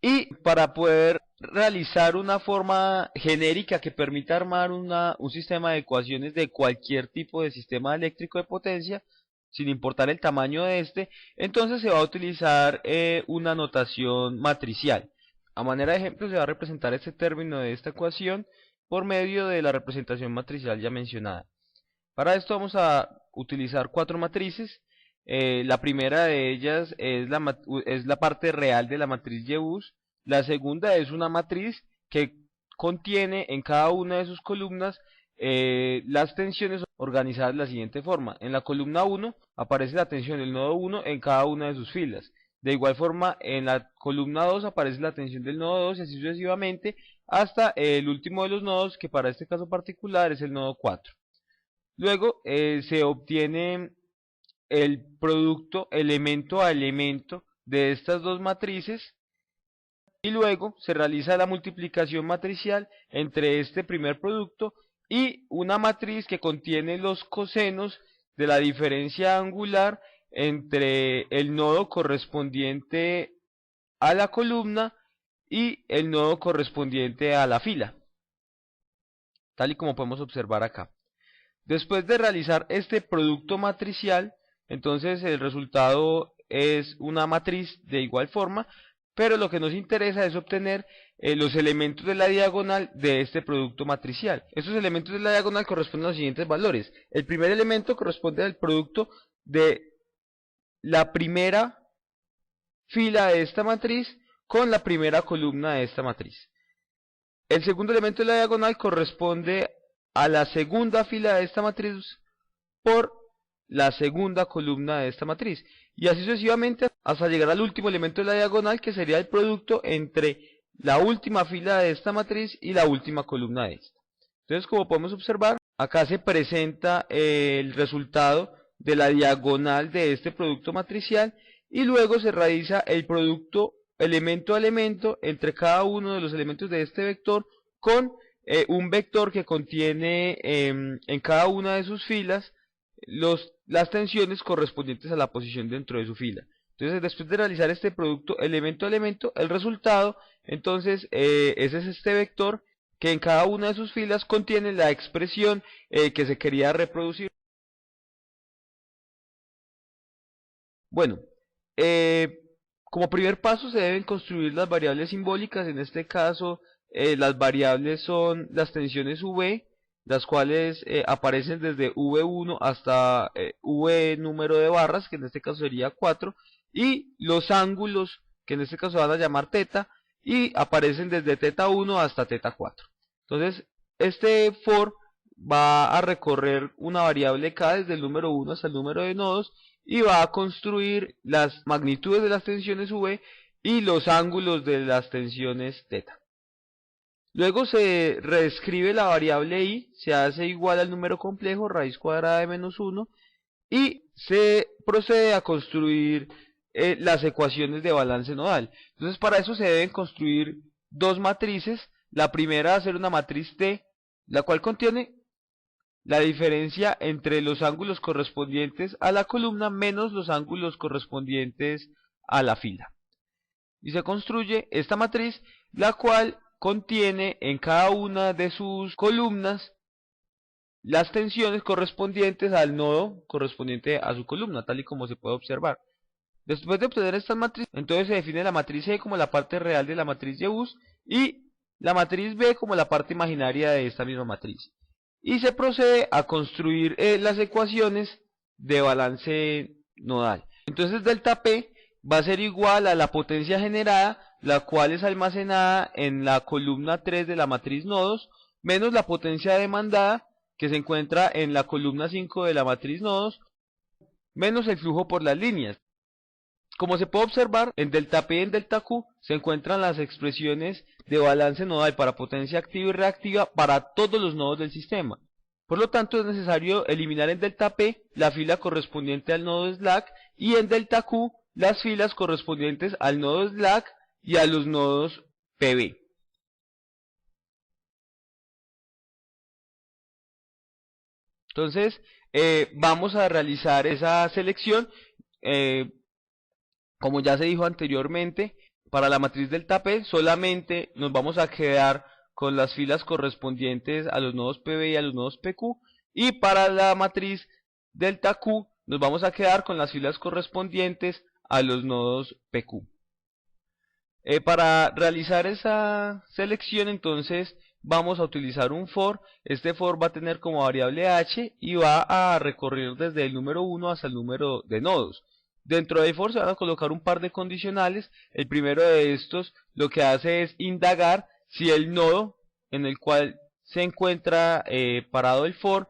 Y para poder realizar una forma genérica que permita armar un sistema de ecuaciones de cualquier tipo de sistema eléctrico de potencia, sin importar el tamaño de este, entonces se va a utilizar una notación matricial. A manera de ejemplo se va a representar este término de esta ecuación por medio de la representación matricial ya mencionada. Para esto vamos a utilizar cuatro matrices. La primera de ellas es la parte real de la matriz Yebus. La segunda es una matriz que contiene en cada una de sus columnas las tensiones organizadas de la siguiente forma. En la columna 1 aparece la tensión del nodo 1 en cada una de sus filas. De igual forma, en la columna 2 aparece la tensión del nodo 2 y así sucesivamente hasta el último de los nodos, que para este caso particular es el nodo 4. Luego se obtiene el producto elemento a elemento de estas dos matrices y luego se realiza la multiplicación matricial entre este primer producto y una matriz que contiene los cosenos de la diferencia angular entre el nodo correspondiente a la columna y el nodo correspondiente a la fila, tal y como podemos observar acá. Después de realizar este producto matricial, entonces el resultado es una matriz de igual forma, pero lo que nos interesa es obtener los elementos de la diagonal de este producto matricial. Estos elementos de la diagonal corresponden a los siguientes valores. El primer elemento corresponde al producto de la primera fila de esta matriz con la primera columna de esta matriz. El segundo elemento de la diagonal corresponde a la segunda fila de esta matriz por la segunda columna de esta matriz. Y así sucesivamente hasta llegar al último elemento de la diagonal, que sería el producto entre la última fila de esta matriz y la última columna de esta. Entonces, como podemos observar, acá se presenta el resultado de la diagonal de este producto matricial y luego se realiza el producto elemento a elemento entre cada uno de los elementos de este vector con un vector que contiene en cada una de sus filas las tensiones correspondientes a la posición dentro de su fila. Entonces, después de realizar este producto elemento a elemento, el resultado, entonces, ese es este vector que en cada una de sus filas contiene la expresión que se quería reproducir. Bueno, como primer paso se deben construir las variables simbólicas. En este caso, las variables son las tensiones V, las cuales aparecen desde V1 hasta V número de barras, que en este caso sería 4, y los ángulos, que en este caso se van a llamar θ, y aparecen desde θ1 hasta θ4. Entonces, este for va a recorrer una variable k desde el número 1 hasta el número de nodos, y va a construir las magnitudes de las tensiones V y los ángulos de las tensiones θ. Luego se reescribe la variable i, se hace igual al número complejo, raíz cuadrada de menos 1, y se procede a construir las ecuaciones de balance nodal. Entonces, para eso se deben construir dos matrices. La primera va a ser una matriz T, la cual contiene la diferencia entre los ángulos correspondientes a la columna menos los ángulos correspondientes a la fila. Y se construye esta matriz, la cual contiene en cada una de sus columnas las tensiones correspondientes al nodo correspondiente a su columna, tal y como se puede observar. Después de obtener estas matrices, entonces se define la matriz E como la parte real de la matriz Gauss y la matriz B como la parte imaginaria de esta misma matriz. Y se procede a construir las ecuaciones de balance nodal. Entonces delta P va a ser igual a la potencia generada, la cual es almacenada en la columna 3 de la matriz nodos, menos la potencia demandada, que se encuentra en la columna 5 de la matriz nodos, menos el flujo por las líneas. Como se puede observar, en delta P y en delta Q se encuentran las expresiones de balance nodal para potencia activa y reactiva para todos los nodos del sistema. Por lo tanto, es necesario eliminar en delta P la fila correspondiente al nodo slack y en delta Q las filas correspondientes al nodo slack y a los nodos PB. Entonces, vamos a realizar esa selección. Como ya se dijo anteriormente, para la matriz delta P solamente nos vamos a quedar con las filas correspondientes a los nodos PB y a los nodos PQ, y para la matriz delta Q nos vamos a quedar con las filas correspondientes a los nodos PQ. Para realizar esa selección, entonces vamos a utilizar un for. Este for va a tener como variable h y va a recorrer desde el número 1 hasta el número de nodos. Dentro del for se van a colocar un par de condicionales. El primero de estos lo que hace es indagar si el nodo en el cual se encuentra parado el for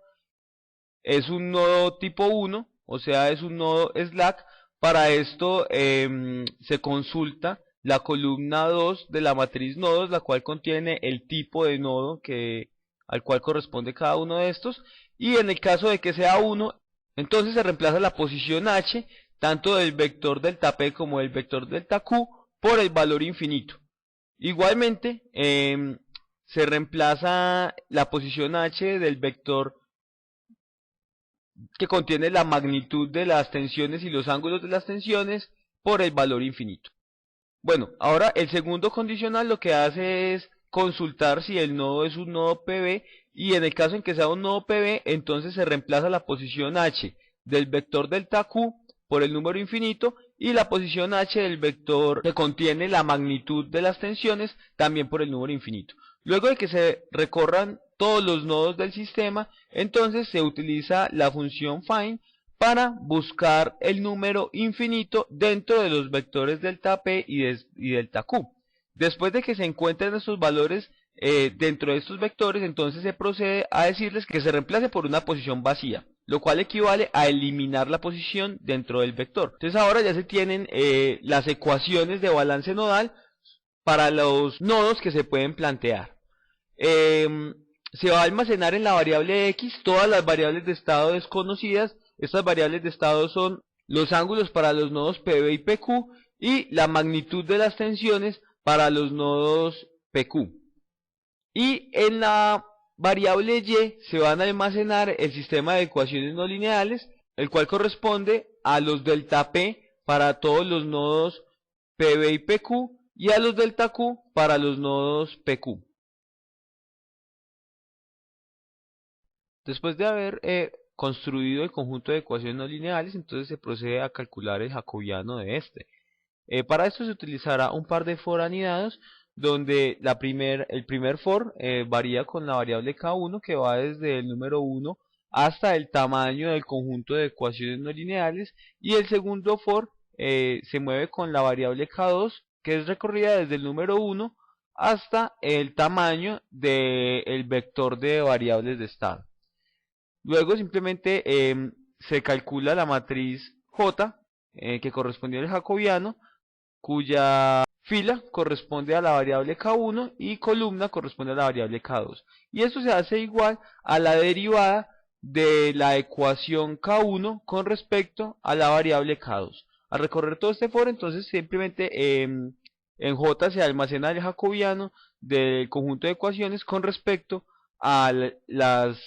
es un nodo tipo 1, o sea, es un nodo slack. Para esto se consulta la columna 2 de la matriz nodos, la cual contiene el tipo de nodo al cual corresponde cada uno de estos. Y en el caso de que sea 1, entonces se reemplaza la posición h, tanto del vector delta P como del vector delta Q, por el valor infinito. Igualmente, se reemplaza la posición h del vector que contiene la magnitud de las tensiones y los ángulos de las tensiones por el valor infinito. Bueno, ahora el segundo condicional lo que hace es consultar si el nodo es un nodo PB, y en el caso en que sea un nodo PB, entonces se reemplaza la posición h del vector delta Q por el número infinito y la posición h del vector que contiene la magnitud de las tensiones también por el número infinito. Luego de que se recorran todos los nodos del sistema, entonces se utiliza la función find para buscar el número infinito dentro de los vectores delta P y delta Q. Después de que se encuentren estos valores dentro de estos vectores, entonces se procede a decirles que se reemplace por una posición vacía, lo cual equivale a eliminar la posición dentro del vector. Entonces ahora ya se tienen las ecuaciones de balance nodal para los nodos que se pueden plantear. Se va a almacenar en la variable x todas las variables de estado desconocidas. Estas variables de estado son los ángulos para los nodos PB y PQ y la magnitud de las tensiones para los nodos PQ. Y en la variable y se van a almacenar el sistema de ecuaciones no lineales, el cual corresponde a los delta p para todos los nodos pb y pq y a los delta q para los nodos pq. Después de haber construido el conjunto de ecuaciones no lineales, entonces se procede a calcular el jacobiano de este. Para esto se utilizará un par de for anidados, donde el primer for varía con la variable k1, que va desde el número 1 hasta el tamaño del conjunto de ecuaciones no lineales, y el segundo for se mueve con la variable k2, que es recorrida desde el número 1 hasta el tamaño del vector de variables de estado. Luego simplemente se calcula la matriz J, que corresponde al jacobiano, cuya fila corresponde a la variable k1 y columna corresponde a la variable k2. Y esto se hace igual a la derivada de la ecuación k1 con respecto a la variable k2. Al recorrer todo este for, entonces simplemente en J se almacena el jacobiano del conjunto de ecuaciones con respecto a las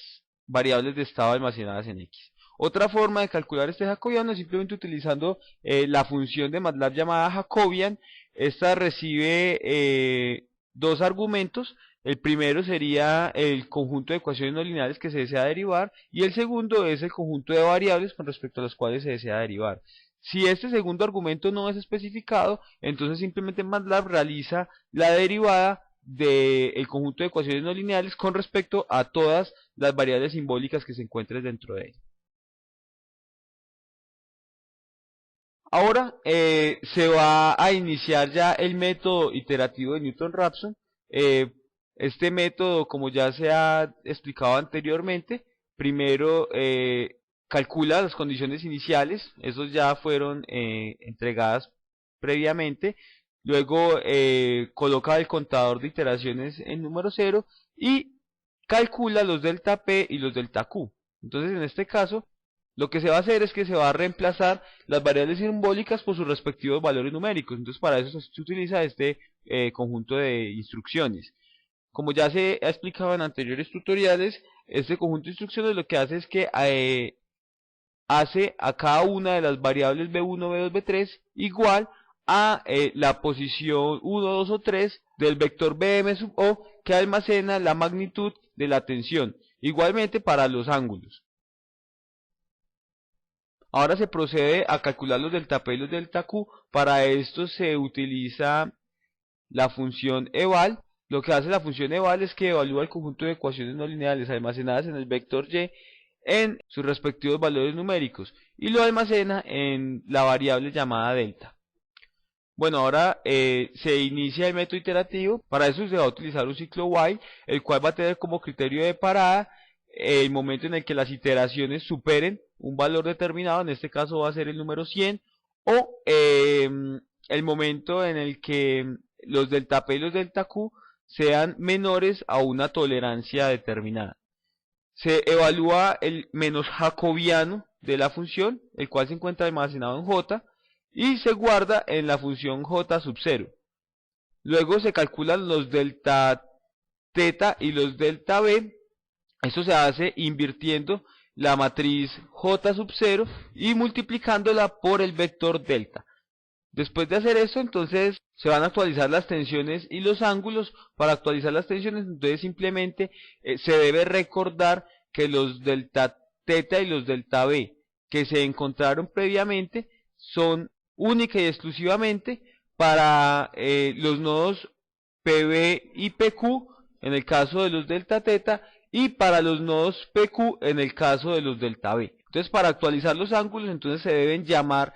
variables de estado almacenadas en X. Otra forma de calcular este jacobiano es simplemente utilizando la función de MATLAB llamada Jacobian. Esta recibe dos argumentos. El primero sería el conjunto de ecuaciones no lineales que se desea derivar, y el segundo es el conjunto de variables con respecto a las cuales se desea derivar. Si este segundo argumento no es especificado, entonces simplemente MATLAB realiza la derivada del conjunto de ecuaciones no lineales con respecto a todas las variables simbólicas que se encuentren dentro de él. Ahora se va a iniciar ya el método iterativo de Newton-Raphson. Este método, como ya se ha explicado anteriormente, primero calcula las condiciones iniciales, esos ya fueron entregadas previamente. Luego coloca el contador de iteraciones en número 0 y calcula los delta P y los delta Q. Entonces en este caso lo que se va a hacer es que se va a reemplazar las variables simbólicas por sus respectivos valores numéricos. Entonces para eso se utiliza este conjunto de instrucciones. Como ya se ha explicado en anteriores tutoriales, este conjunto de instrucciones lo que hace es que hace a cada una de las variables B1, B2, B3 igual a la posición 1, 2 o 3 del vector BM sub O, que almacena la magnitud de la tensión, igualmente para los ángulos. Ahora se procede a calcular los delta P y los delta Q. Para esto se utiliza la función eval. Lo que hace la función eval es que evalúa el conjunto de ecuaciones no lineales almacenadas en el vector y en sus respectivos valores numéricos y lo almacena en la variable llamada delta. Bueno, ahora se inicia el método iterativo. Para eso se va a utilizar un ciclo while, el cual va a tener como criterio de parada el momento en el que las iteraciones superen un valor determinado, en este caso va a ser el número 100, o el momento en el que los delta P y los delta Q sean menores a una tolerancia determinada. Se evalúa el menos jacobiano de la función, el cual se encuentra almacenado en J, y se guarda en la función J sub 0. Luego se calculan los delta teta y los delta B. Esto se hace invirtiendo la matriz J sub 0 y multiplicándola por el vector delta. Después de hacer esto, entonces se van a actualizar las tensiones y los ángulos. Para actualizar las tensiones, entonces simplemente se debe recordar que los delta teta y los delta B que se encontraron previamente son única y exclusivamente para los nodos PB y PQ en el caso de los delta teta y para los nodos PQ en el caso de los delta B. Entonces para actualizar los ángulos entonces se deben llamar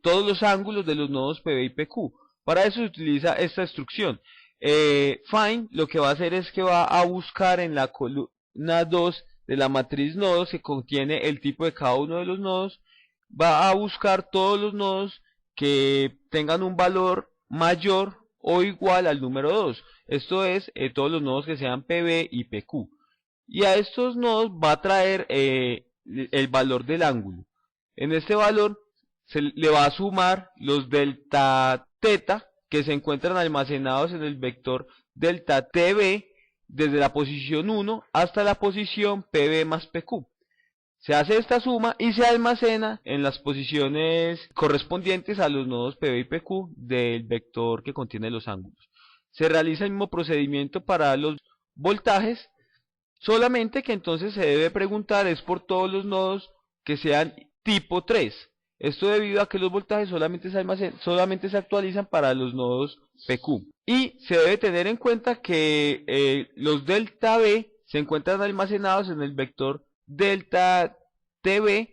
todos los ángulos de los nodos PB y PQ. Para eso se utiliza esta instrucción. Find lo que va a hacer es que va a buscar en la columna 2 de la matriz nodos que contiene el tipo de cada uno de los nodos, va a buscar todos los nodos que tengan un valor mayor o igual al número 2. Esto es, todos los nodos que sean PB y PQ. Y a estos nodos va a traer el valor del ángulo. En este valor se le va a sumar los delta teta que se encuentran almacenados en el vector delta TB desde la posición 1 hasta la posición PB más PQ. Se hace esta suma y se almacena en las posiciones correspondientes a los nodos PB y PQ del vector que contiene los ángulos. Se realiza el mismo procedimiento para los voltajes, solamente que entonces se debe preguntar es por todos los nodos que sean tipo 3. Esto debido a que los voltajes solamente se actualizan para los nodos PQ. Y se debe tener en cuenta que los delta B se encuentran almacenados en el vector delta TB,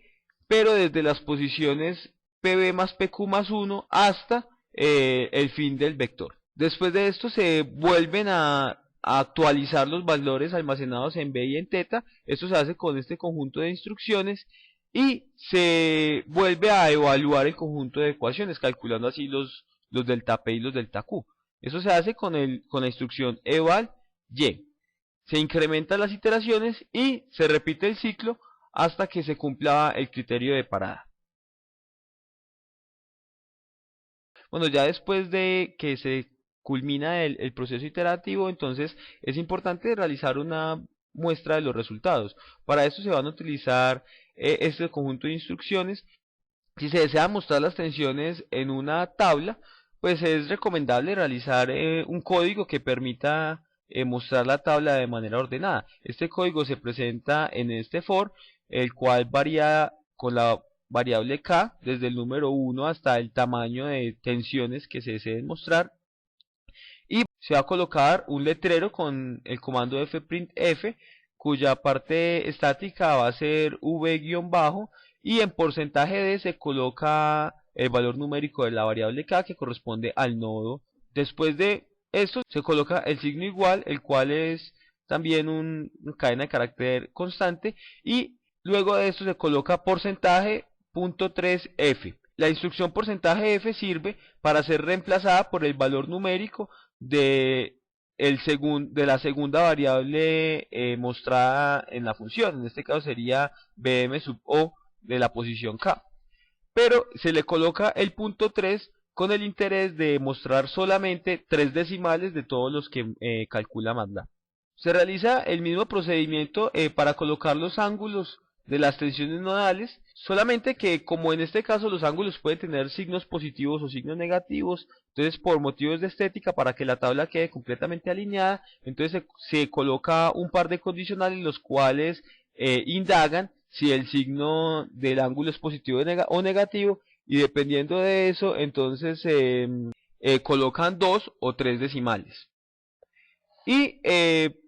pero desde las posiciones PB más PQ más 1 hasta el fin del vector. Después de esto se vuelven a actualizar los valores almacenados en B y en θ. Esto se hace con este conjunto de instrucciones y se vuelve a evaluar el conjunto de ecuaciones, calculando así los delta P y los delta Q. Eso se hace con la instrucción eval y. Se incrementan las iteraciones y se repite el ciclo hasta que se cumpla el criterio de parada. Bueno, ya después de que se culmina el proceso iterativo, entonces es importante realizar una muestra de los resultados. Para esto se van a utilizar este conjunto de instrucciones. Si se desea mostrar las tensiones en una tabla, pues es recomendable realizar un código que permita mostrar la tabla de manera ordenada. Este código se presenta en este for, el cual varía con la variable k, desde el número 1 hasta el tamaño de tensiones que se deseen mostrar. Y se va a colocar un letrero con el comando fprintf, cuya parte estática va a ser v-bajo, y en porcentaje de se coloca el valor numérico de la variable k que corresponde al nodo. Después de esto se coloca el signo igual, el cual es también una cadena de carácter constante, y luego de esto se coloca porcentaje .3f. La instrucción porcentaje f sirve para ser reemplazada por el valor numérico de la segunda variable mostrada en la función. En este caso sería bm sub o de la posición k. Pero se le coloca el punto 3 con el interés de mostrar solamente 3 decimales de todos los que calcula MATLAB. Se realiza el mismo procedimiento para colocar los ángulos de las tensiones nodales, solamente que como en este caso los ángulos pueden tener signos positivos o signos negativos, entonces por motivos de estética, para que la tabla quede completamente alineada, entonces se coloca un par de condicionales los cuales indagan si el signo del ángulo es positivo o negativo, y dependiendo de eso entonces colocan 2 o 3 decimales. Y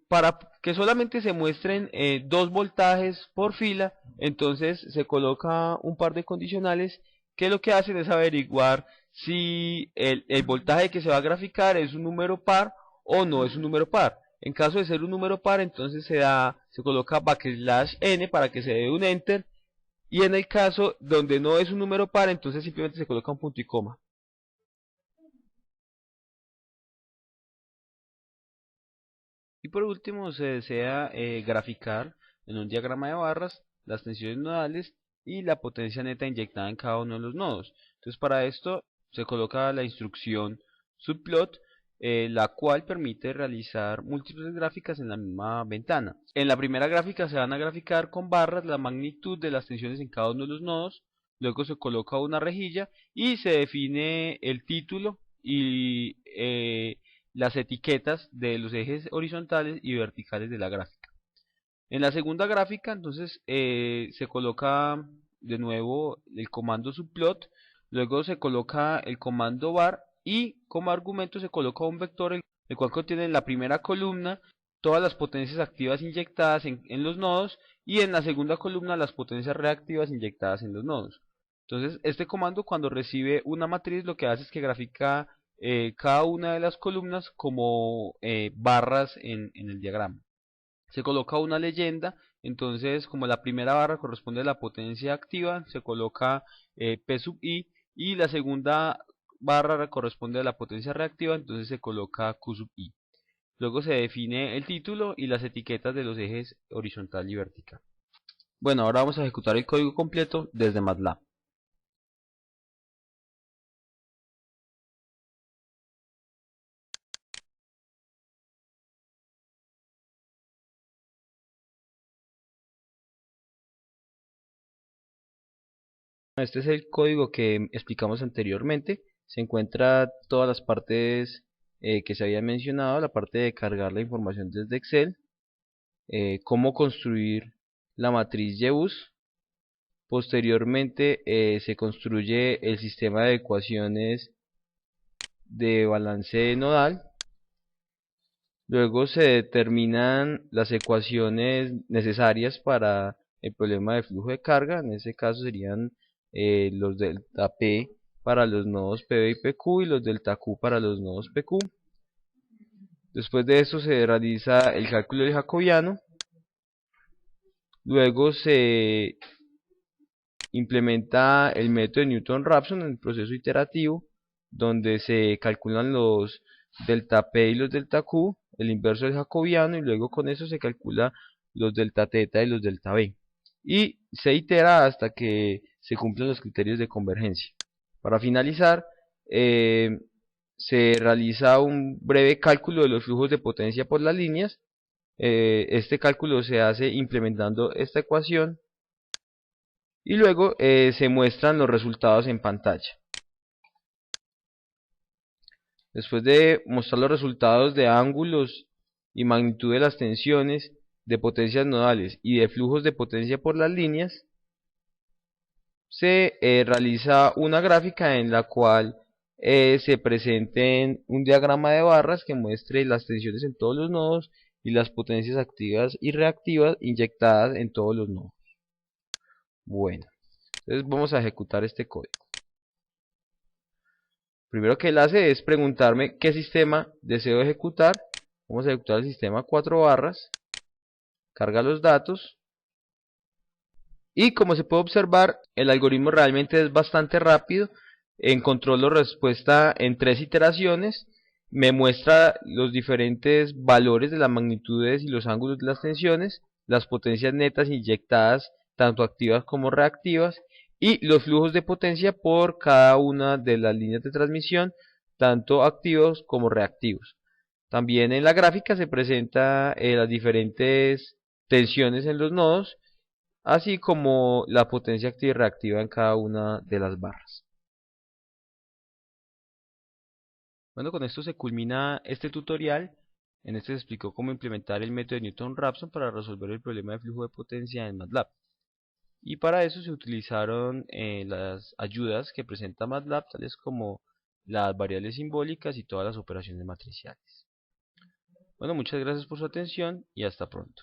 para que solamente se muestren 2 voltajes por fila, entonces se coloca un par de condicionales que lo que hacen es averiguar si el voltaje que se va a graficar es un número par o no es un número par. En caso de ser un número par, entonces se coloca \n para que se dé un enter, y en el caso donde no es un número par, entonces simplemente se coloca un punto y coma. Y por último se desea graficar en un diagrama de barras las tensiones nodales y la potencia neta inyectada en cada uno de los nodos. Entonces para esto se coloca la instrucción subplot, la cual permite realizar múltiples gráficas en la misma ventana. En la primera gráfica se van a graficar con barras la magnitud de las tensiones en cada uno de los nodos, luego se coloca una rejilla y se define el título y las etiquetas de los ejes horizontales y verticales de la gráfica. En la segunda gráfica entonces se coloca de nuevo el comando subplot, luego se coloca el comando bar y como argumento se coloca un vector el cual contiene en la primera columna todas las potencias activas inyectadas en los nodos, y en la segunda columna las potencias reactivas inyectadas en los nodos. Entonces este comando, cuando recibe una matriz, lo que hace es que grafica cada una de las columnas como barras en el diagrama. Se coloca una leyenda, entonces como la primera barra corresponde a la potencia activa, se coloca P sub I, y la segunda barra corresponde a la potencia reactiva, entonces se coloca Q sub I. Luego se define el título y las etiquetas de los ejes horizontal y vertical. Bueno, ahora vamos a ejecutar el código completo desde MATLAB. Este es el código que explicamos anteriormente. Se encuentra todas las partes que se habían mencionado, la parte de cargar la información desde Excel, cómo construir la matriz Yeus. Posteriormente se construye el sistema de ecuaciones de balance nodal. Luego se determinan las ecuaciones necesarias para el problema de flujo de carga. En este caso serían los delta P para los nodos PB y PQ y los delta Q para los nodos PQ. Después de esto se realiza el cálculo del jacobiano. Luego se implementa el método de Newton-Raphson en el proceso iterativo, donde se calculan los delta P y los delta Q, el inverso del jacobiano, y luego con eso se calcula los delta θ y los delta B. Y se itera hasta que se cumplan los criterios de convergencia. Para finalizar, se realiza un breve cálculo de los flujos de potencia por las líneas. Este cálculo se hace implementando esta ecuación y luego se muestran los resultados en pantalla. Después de mostrar los resultados de ángulos y magnitud de las tensiones, de potencias nodales y de flujos de potencia por las líneas, se realiza una gráfica en la cual se presente un diagrama de barras que muestre las tensiones en todos los nodos y las potencias activas y reactivas inyectadas en todos los nodos. Bueno, entonces vamos a ejecutar este código. Primero que él hace es preguntarme qué sistema deseo ejecutar. Vamos a ejecutar el sistema 4 barras. Carga los datos. Y como se puede observar, el algoritmo realmente es bastante rápido. Encontró la respuesta en 3 iteraciones. Me muestra los diferentes valores de las magnitudes y los ángulos de las tensiones, las potencias netas inyectadas, tanto activas como reactivas, y los flujos de potencia por cada una de las líneas de transmisión, tanto activos como reactivos. También en la gráfica se presenta las diferentes tensiones en los nodos, así como la potencia activa y reactiva en cada una de las barras. Bueno, con esto se culmina este tutorial. En este se explicó cómo implementar el método de Newton-Raphson para resolver el problema de flujo de potencia en MATLAB. Y para eso se utilizaron las ayudas que presenta MATLAB, tales como las variables simbólicas y todas las operaciones matriciales. Bueno, muchas gracias por su atención y hasta pronto.